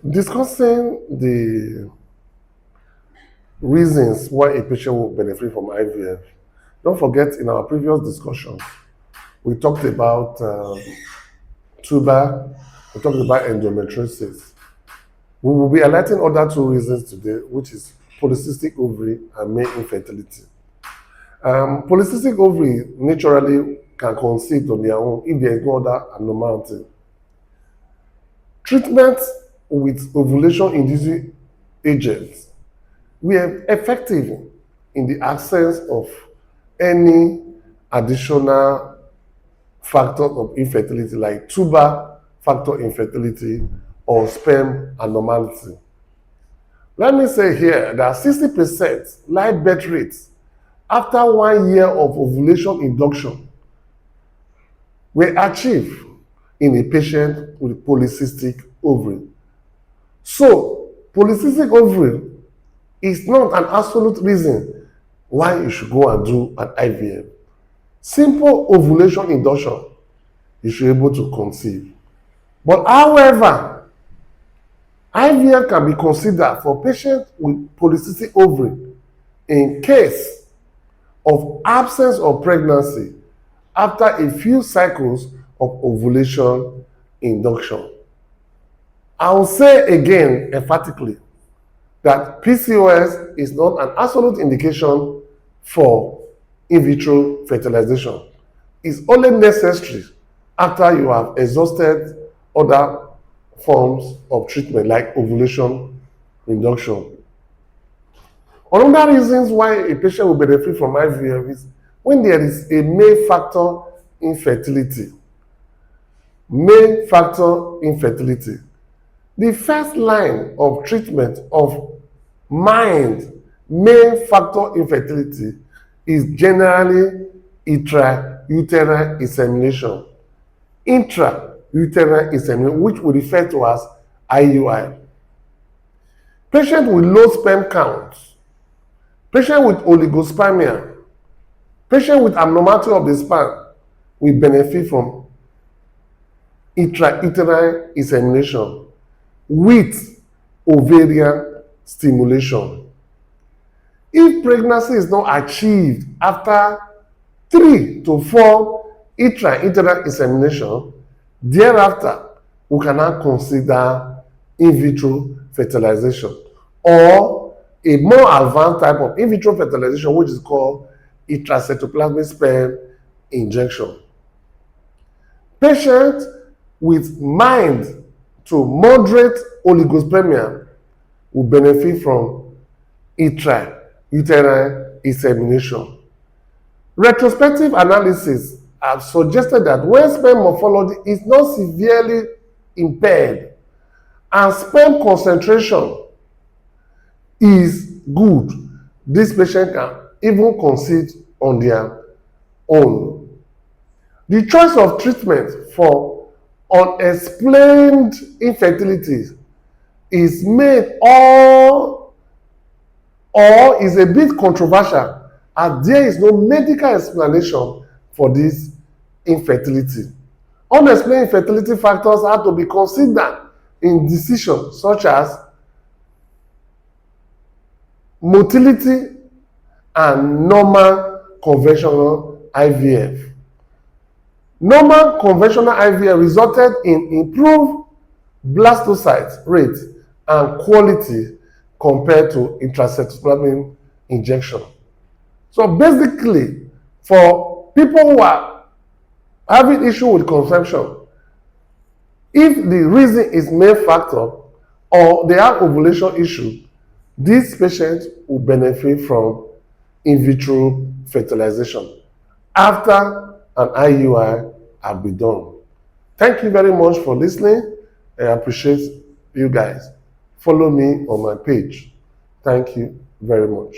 Discussing the reasons why a patient will benefit from IVF. Don't forget, in our previous discussion, we talked about tuber, we talked about endometriosis. We will be highlighting other two reasons today, which is polycystic ovary and male infertility. Polycystic ovary naturally can conceive on their own if there is no other abnormality. Treatment with ovulation-inducing agents were effective in the absence of any additional factor of infertility like tuber factor infertility or sperm abnormality. Let me say here that 60% live birth rates after 1 year of ovulation induction were achieved in a patient with polycystic ovary. So, polycystic ovary is not an absolute reason why you should go and do an IVF. Simple ovulation induction, you should be able to conceive. But however, IVF can be considered for patients with polycystic ovary in case of absence of pregnancy after a few cycles of ovulation induction. I will say again emphatically that PCOS is not an absolute indication for in vitro fertilization. It's only necessary after you have exhausted other forms of treatment like ovulation induction. Another reasons why a patient will benefit from IVF is when there is a male factor infertility. Male factor infertility. The first line of treatment of male factor infertility is generally intrauterine insemination. Intrauterine insemination, which we refer to as IUI. Patient with low sperm count, patient with oligospermia, patient with abnormality of the sperm will benefit from intrauterine insemination with ovarian stimulation. If pregnancy is not achieved after 3 to 4 intrauterine insemination, thereafter we cannot consider in vitro fertilization or a more advanced type of in vitro fertilization, which is called intracytoplasmic sperm injection. Patients with mild to moderate oligospermia will benefit from intrauterine insemination. Retrospective analysis have suggested that when sperm morphology is not severely impaired and sperm concentration is good, this patient can even conceive on their own. The choice of treatment for unexplained infertility is made or is a bit controversial, as there is no medical explanation for this infertility. Unexplained infertility factors have to be considered in decisions such as motility and normal conventional IVF. Normal conventional IVF resulted in improved blastocyte rate and quality compared to intracytoplasmic injection. So basically, for people who are having issue with conception, if the reason is male factor or they have ovulation issue, these patients will benefit from in vitro fertilization after an IUI have been done. Thank you very much for listening. I appreciate you guys. Follow me on my page. Thank you very much.